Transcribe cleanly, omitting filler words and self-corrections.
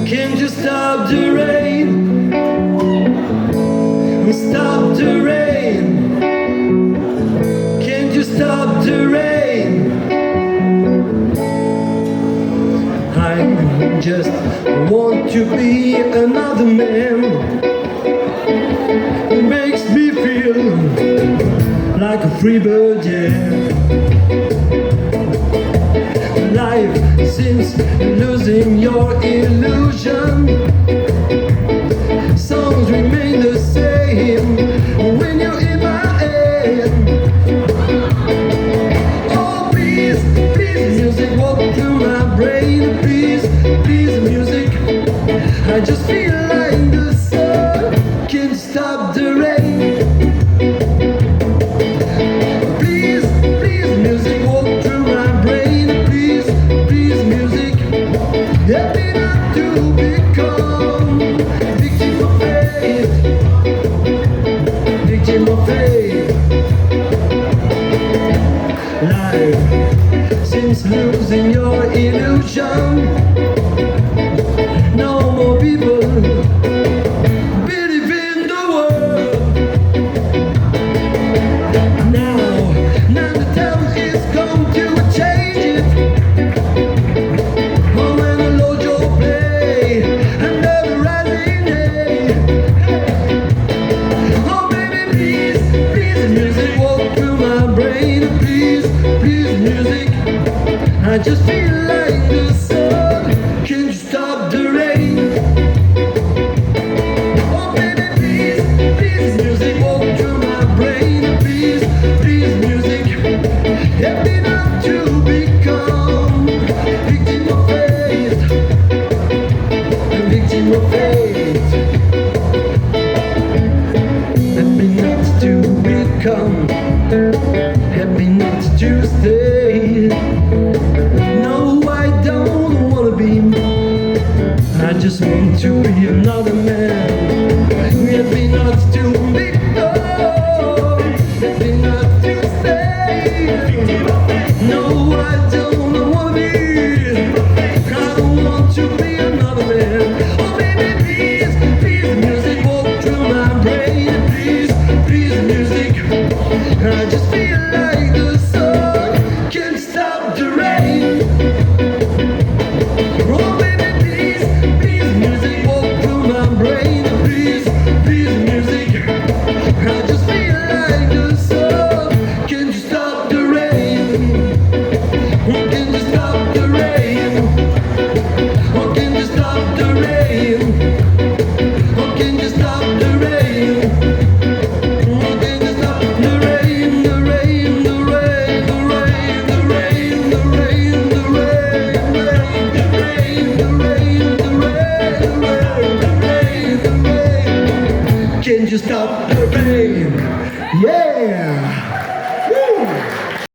Can't you stop the rain? Stop the rain. Can't you stop the rain? I just want to be another man. It makes me feel like a free bird, yeah. Life seems losing your illusion. Songs remain the same when you're in my head. Oh please, please music, walk through my brain. Please, please music, I just feel like the sun can't stop the rain. Please, please music, walk through my brain. Please, please music, help me not to become victim of fate. Victim of fate. Life seems losing your illusion. No more people believe in the world. Now the time is come to change it. Oh, when the Lord your play under the rising day. Oh baby, please, please music, walk through my brain. Please, please music, I just feel like the sun. Can you stop the rain? Oh baby, please, please music, walk through my brain. Please, please music, help me not to become victim of fate. Victim of fate. Help me not to become, help me not to stay. No, I don't wanna be, I just want to be another man. Help me not to become, help me not to stay. No, I don't wanna be, I don't want to be another man. Oh baby, please, please music, walk through my brain. Please, please music, I just feel like the sun can't stop the rain. Oh baby, please, please music, walk through my brain. Please, please music, I just feel like the sun. Can you stop the rain? Oh, can you stop the rain? Oh, can you stop the rain? Oh, can you stop the rain? Oh, can you stop the rain? The rain, the rain, the rain, the rain, the rain, the rain, the rain, the rain, the rain, the rain, the rain. Can you stop the rain? Yeah.